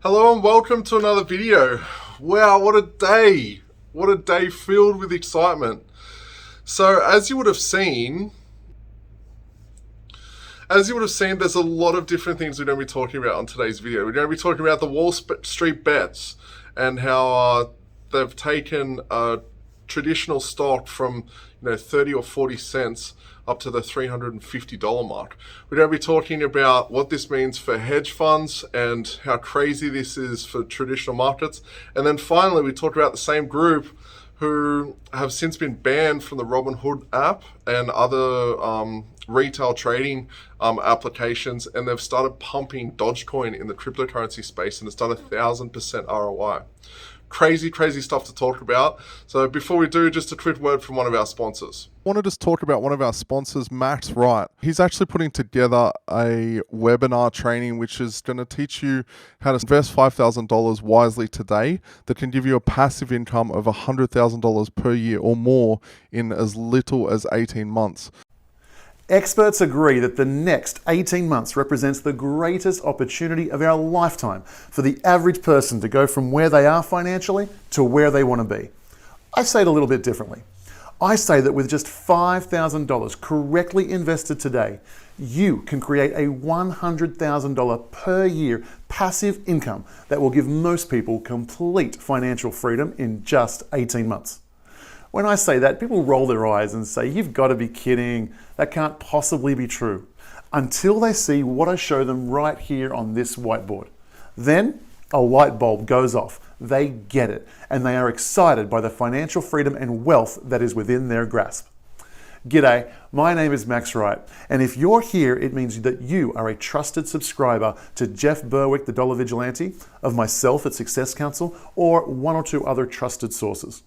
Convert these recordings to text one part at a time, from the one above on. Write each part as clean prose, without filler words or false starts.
Hello and welcome to another video. Wow, what a day. What a day filled with excitement. So as you would have seen, there's a lot of different things we're going to be talking about on today's video. We're going to be talking about the WallStreetBets and how they've taken a traditional stock from 30 or 40 cents up to the $350 mark. We're going to be talking about what this means for hedge funds and how crazy this is for traditional markets. And then finally, we talk about the same group who have since been banned from the Robinhood app and other retail trading applications, and they've started pumping Dogecoin in the cryptocurrency space, and it's done 1,000% ROI. Crazy stuff to talk about. So before we do, just a quick word from one of our sponsors. I want to just talk about one of our sponsors, Max Wright. He's actually putting together a webinar training which is going to teach you how to invest $5,000 wisely today that can give you a passive income of $100,000 per year or more in as little as 18 months. Experts agree that the next 18 months represents the greatest opportunity of our lifetime for the average person to go from where they are financially to where they want to be. I say it a little bit differently. I say that with just $5,000 correctly invested today, you can create a $100,000 per year passive income that will give most people complete financial freedom in just 18 months. When I say that, people roll their eyes and say, "You've got to be kidding. That can't possibly be true." Until they see what I show them right here on this whiteboard. Then a light bulb goes off. They get it, and they are excited by the financial freedom and wealth that is within their grasp. G'day, my name is Max Wright, and if you're here, it means that you are a trusted subscriber to Jeff Berwick, the Dollar Vigilante, of myself at Success Council, or one or two other trusted sources.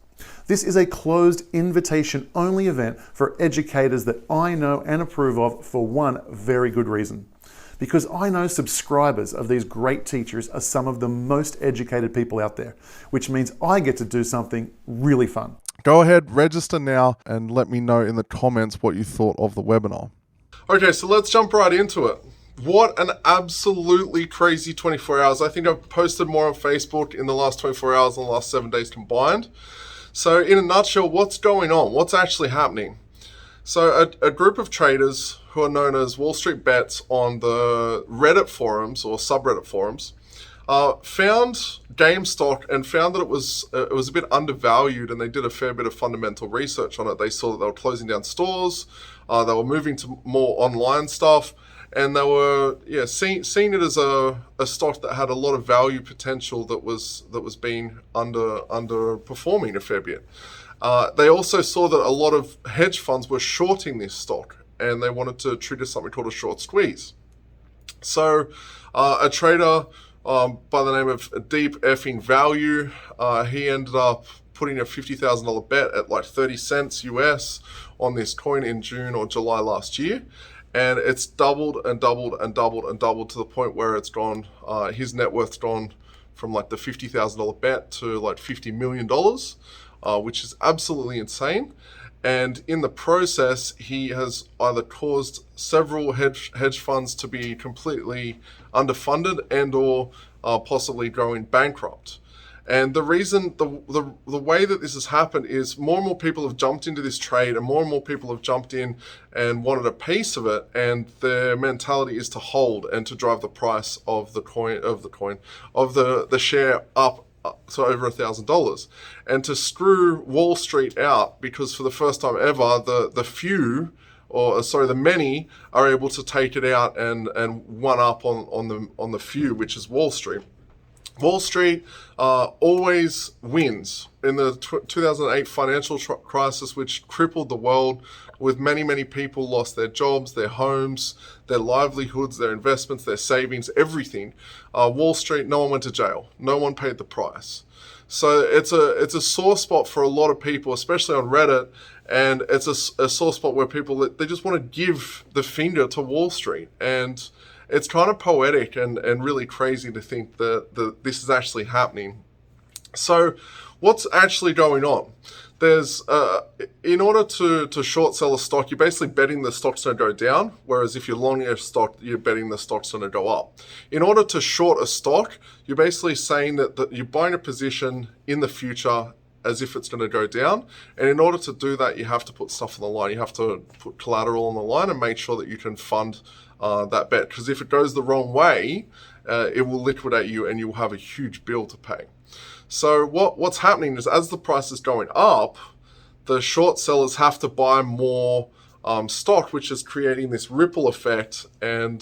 This is a closed invitation-only event for educators that I know and approve of for one very good reason. Because I know subscribers of these great teachers are some of the most educated people out there, which means I get to do something really fun. Go ahead, register now, and let me know in the comments what you thought of the webinar. Okay, so let's jump right into it. What an absolutely crazy 24 hours. I think I've posted more on Facebook in the last 24 hours than the last 7 days combined. So in a nutshell, what's going on? What's actually happening? So a group of traders who are known as WallStreetBets on the Reddit forums or subreddit forums found GameStop and found that it was a bit undervalued, and they did a fair bit of fundamental research on it. They saw that they were closing down stores, they were moving to more online stuff, and they were seeing it as a stock that had a lot of value potential that was being underperforming a fair bit. They also saw that a lot of hedge funds were shorting this stock, and they wanted to trigger something called a short squeeze. So a trader by the name of Deep Effing Value, he ended up putting a $50,000 bet at like 30 cents US on this coin in June or July last year. And it's doubled and doubled and doubled and doubled to the point where it's gone, his net worth's gone from like the $50,000 bet to like $50 million, which is absolutely insane. And in the process, he has either caused several hedge funds to be completely underfunded and or possibly going bankrupt. And the reason, the way that this has happened is more and more people have jumped into this trade, and more people have jumped in and wanted a piece of it, and their mentality is to hold and to drive the price of the share up to over $1,000, and to screw Wall Street out, because for the first time ever, the many are able to take it out and one up on the few, which is Wall Street. Wall Street always wins. In the 2008 financial crisis, which crippled the world, with many people lost their jobs, their homes, their livelihoods, their investments, their savings, everything. Wall Street, no one went to jail. No one paid the price. So it's a sore spot for a lot of people, especially on Reddit, and it's a sore spot where people, they just want to give the finger to Wall Street. And it's kind of poetic and really crazy to think that this is actually happening. So what's actually going on? there's in order to short sell a stock, you're basically betting the stock's going to go down, whereas if you're longing a stock, you're betting the stock's going to go up. In order to short a stock, you're basically saying that you're buying a position in the future as if it's going to go down. And in order to do that, you have to put stuff on the line. You have to put collateral on the line and make sure that you can fund that bet. Because if it goes the wrong way, it will liquidate you and you'll have a huge bill to pay. So what's happening is as the price is going up, the short sellers have to buy more stock, which is creating this ripple effect and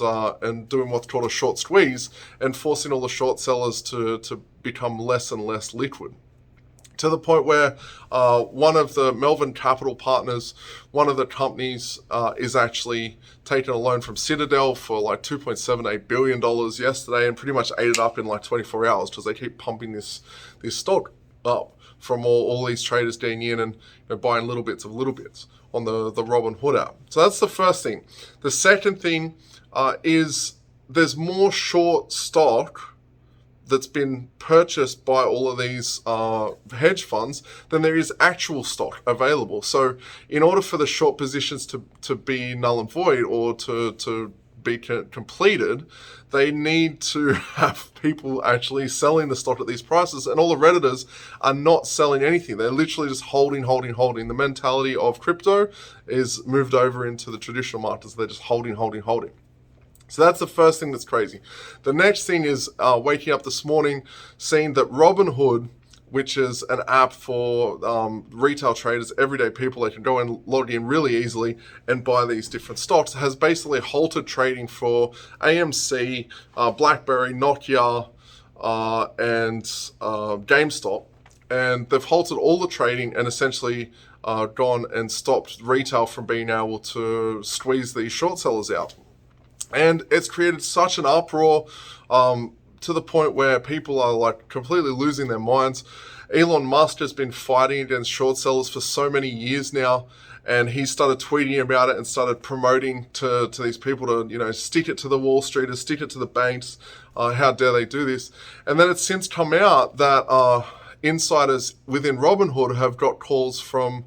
doing what's called a short squeeze and forcing all the short sellers to become less and less liquid. To the point where one of the Melbourne Capital Partners, one of the companies, is actually taking a loan from Citadel for like $2.78 billion yesterday and pretty much ate it up in like 24 hours because they keep pumping this stock up from all these traders getting in and buying little bits on the Robinhood app. So that's the first thing. The second thing is there's more short stock that's been purchased by all of these hedge funds than there is actual stock available. So in order for the short positions to be null and void or to be completed, they need to have people actually selling the stock at these prices, and all the Redditors are not selling anything. They're literally just holding. The mentality of crypto is moved over into the traditional markets. They're just holding. So that's the first thing that's crazy. The next thing is waking up this morning, seeing that Robinhood, which is an app for retail traders, everyday people, they can go and log in really easily and buy these different stocks, has basically halted trading for AMC, BlackBerry, Nokia, and GameStop. And they've halted all the trading and essentially gone and stopped retail from being able to squeeze these short sellers out. And it's created such an uproar to the point where people are like completely losing their minds. Elon Musk has been fighting against short sellers for so many years now, and he started tweeting about it and started promoting to these people to stick it to the Wall Streeters, stick it to the banks. How dare they do this? And then it's since come out that insiders within Robinhood have got calls from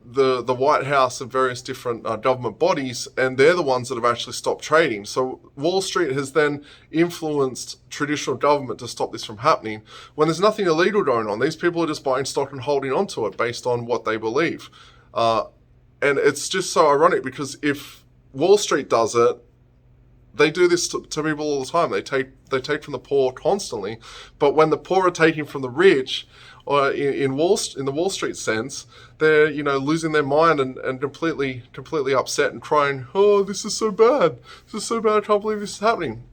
the White House and various different government bodies, and they're the ones that have actually stopped trading. So Wall Street has then influenced traditional government to stop this from happening when there's nothing illegal going on. These people are just buying stock and holding onto it based on what they believe. And it's just so ironic because if Wall Street does it, they do this to people all the time. They take from the poor constantly, but when the poor are taking from the rich, or in the Wall Street sense, they're losing their mind and completely upset and crying, "Oh, this is so bad! This is so bad! I can't believe this is happening."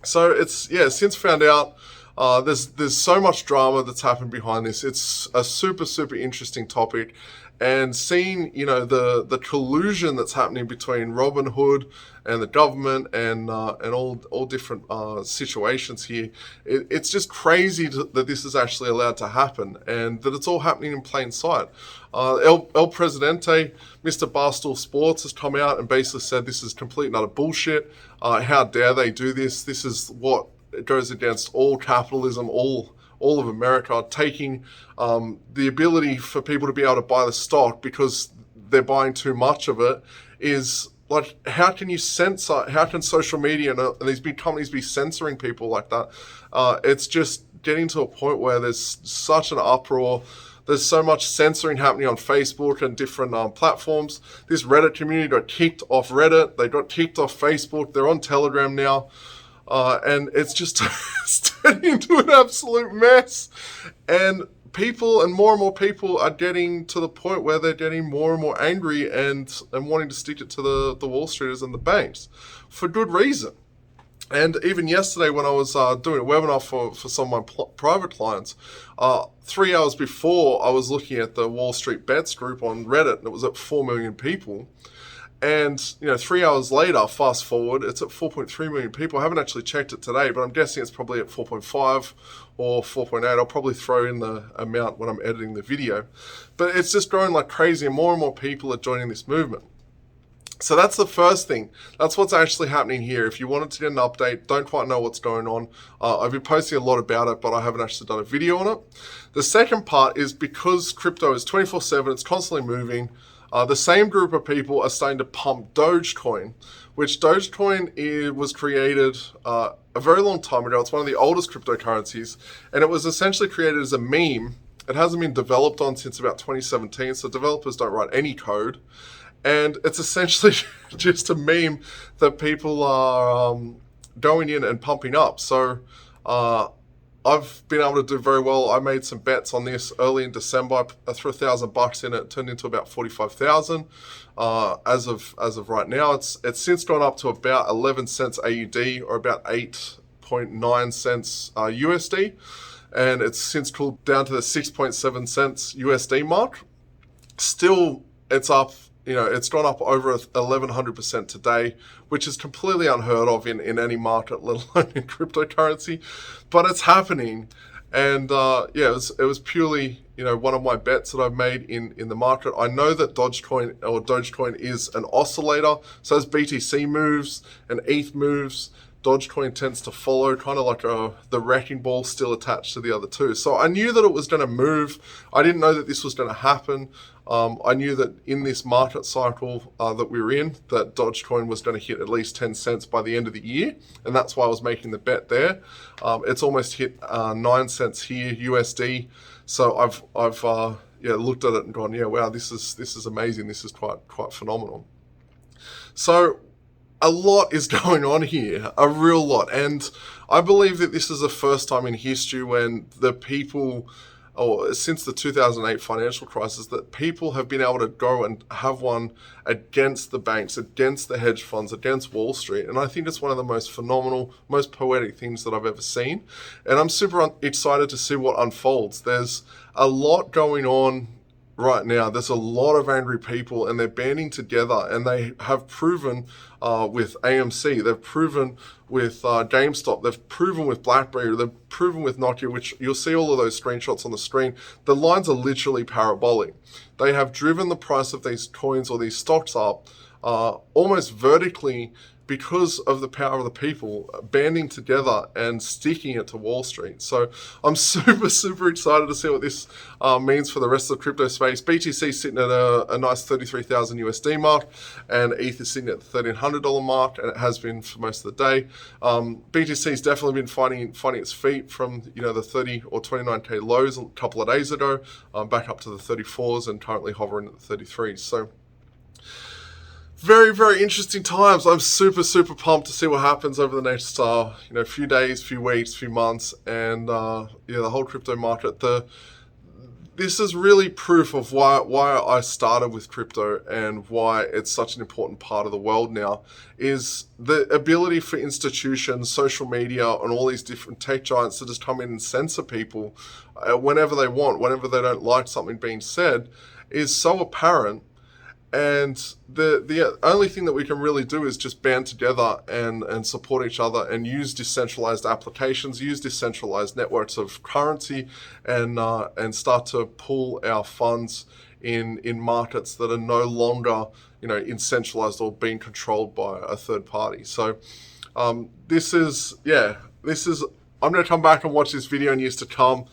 So it's since found out. There's so much drama that's happened behind this. It's a super interesting topic, and seeing the collusion that's happening between Robinhood and the government and all different situations here. It's just crazy that this is actually allowed to happen and that it's all happening in plain sight. El Presidente, Mr. Barstool Sports, has come out and basically said this is complete and utter bullshit. How dare they do this? This is what goes against all capitalism, all of America, taking the ability for people to be able to buy the stock because they're buying too much of it is like, how can social media and these big companies be censoring people like that? It's just getting to a point where there's such an uproar. There's so much censoring happening on Facebook and different platforms. This Reddit community got kicked off Reddit. They got kicked off Facebook. They're on Telegram now. And it's just turning into an absolute mess. And people and more people are getting to the point where they're getting more and more angry and wanting to stick it to the Wall Streeters and the banks for good reason. And even yesterday when I was doing a webinar for some of my private clients, 3 hours before I was looking at the WallStreetBets group on Reddit, and it was at 4 million people. And 3 hours later, fast forward, it's at 4.3 million people. I haven't actually checked it today, but I'm guessing it's probably at 4.5 or 4.8. I'll probably throw in the amount when I'm editing the video. But it's just growing like crazy, and more people are joining this movement. So that's the first thing. That's what's actually happening here. If you wanted to get an update, don't quite know what's going on, I've been posting a lot about it, but I haven't actually done a video on it. The second part is because crypto is 24/7, it's constantly moving, the same group of people are starting to pump Dogecoin, which Dogecoin was created a very long time ago. It's one of the oldest cryptocurrencies, and it was essentially created as a meme. It hasn't been developed on since about 2017, so developers don't write any code. And it's essentially just a meme that people are going in and pumping up. So I've been able to do very well. I made some bets on this early in December. I threw $1,000 in it. It turned into about 45,000. As of right now, it's since gone up to about 11 cents AUD, or about 8.9 cents USD, and it's since cooled down to the 6.7 cents USD mark. Still, it's up. It's gone up over 1,100% today, which is completely unheard of in any market, let alone in cryptocurrency. But it's happening, and it was purely one of my bets that I've made in the market. I know that Dogecoin is an oscillator, so as BTC moves and ETH moves, Dogecoin tends to follow, kind of like the wrecking ball still attached to the other two. So I knew that it was going to move. I didn't know that this was going to happen. I knew that in this market cycle that we were in, that Dogecoin was going to hit at least 10 cents by the end of the year, and that's why I was making the bet there. It's almost hit 9 cents here USD. So I've looked at it and gone, yeah, wow, this is amazing. This is quite phenomenal. So a lot is going on here, a real lot. And I believe that this is the first time in history when the people, or since the 2008 financial crisis, that people have been able to go and have won against the banks, against the hedge funds, against Wall Street. And I think it's one of the most phenomenal, most poetic things that I've ever seen. And I'm super excited to see what unfolds. There's a lot going on right now. There's a lot of angry people, and they're banding together, and they have proven with AMC, they've proven with GameStop, they've proven with BlackBerry, they've proven with Nokia, which you'll see all of those screenshots on the screen. The lines are literally parabolic. They have driven the price of these coins or these stocks up almost vertically because of the power of the people banding together and sticking it to Wall Street. So I'm super excited to see what this means for the rest of the crypto space. BTC is sitting at a nice 33,000 USD mark, and ETH is sitting at the $1,300 mark, and it has been for most of the day. BTC has definitely been finding its feet from the 30 or 29k lows a couple of days ago, back up to the 34s, and currently hovering at the 33s. So very interesting times. I'm super pumped to see what happens over the next few days, few weeks, few months, and the whole crypto market. This is really proof of why I started with crypto and why it's such an important part of the world now, is the ability for institutions, social media, and all these different tech giants to just come in and censor people whenever they want, whenever they don't like something being said, is so apparent. And the only thing that we can really do is just band together and support each other, and use decentralized applications, use decentralized networks of currency, and start to pool our funds in markets that are no longer in centralized or being controlled by a third party. So this is I'm going to come back and watch this video in years to come,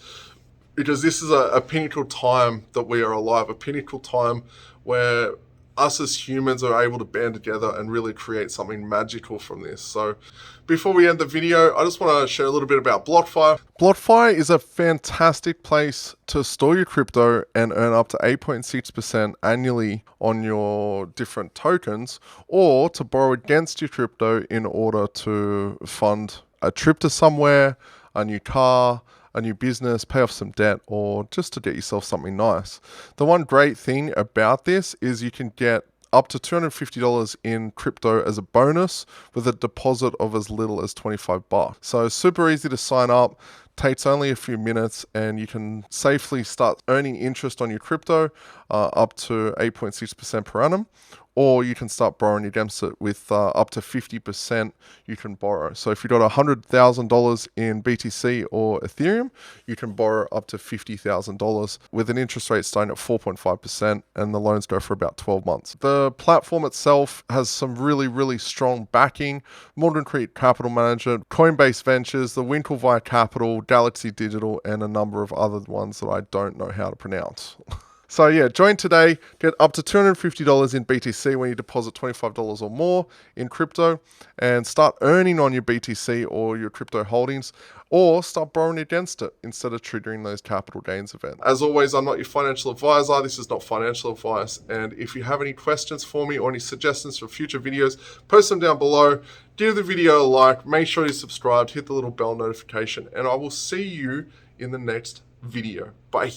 because this is a pinnacle time that we are alive, a pinnacle time where us as humans are able to band together and really create something magical from this. So before we end the video, I just want to share a little bit about BlockFi. BlockFi is a fantastic place to store your crypto and earn up to 8.6% annually on your different tokens, or to borrow against your crypto in order to fund a trip to somewhere, a new car, a new business, pay off some debt, or just to get yourself something nice. The one great thing about this is you can get up to $250 in crypto as a bonus with a deposit of as little as $25. So super easy to sign up, takes only a few minutes, and you can safely start earning interest on your crypto up to 8.6% per annum. or you can start borrowing against it with up to 50% you can borrow. So if you've got $100,000 in BTC or Ethereum, you can borrow up to $50,000 with an interest rate starting at 4.5%, and the loans go for about 12 months. The platform itself has some really, really strong backing. Morgan Creek Capital Management, Coinbase Ventures, the Winklevi Capital, Galaxy Digital, and a number of other ones that I don't know how to pronounce. So yeah, join today, get up to $250 in BTC when you deposit $25 or more in crypto, and start earning on your BTC or your crypto holdings, or start borrowing against it instead of triggering those capital gains events. As always, I'm not your financial advisor. This is not financial advice. And if you have any questions for me or any suggestions for future videos, post them down below. Give the video a like, make sure you're subscribed, hit the little bell notification, and I will see you in the next video. Bye.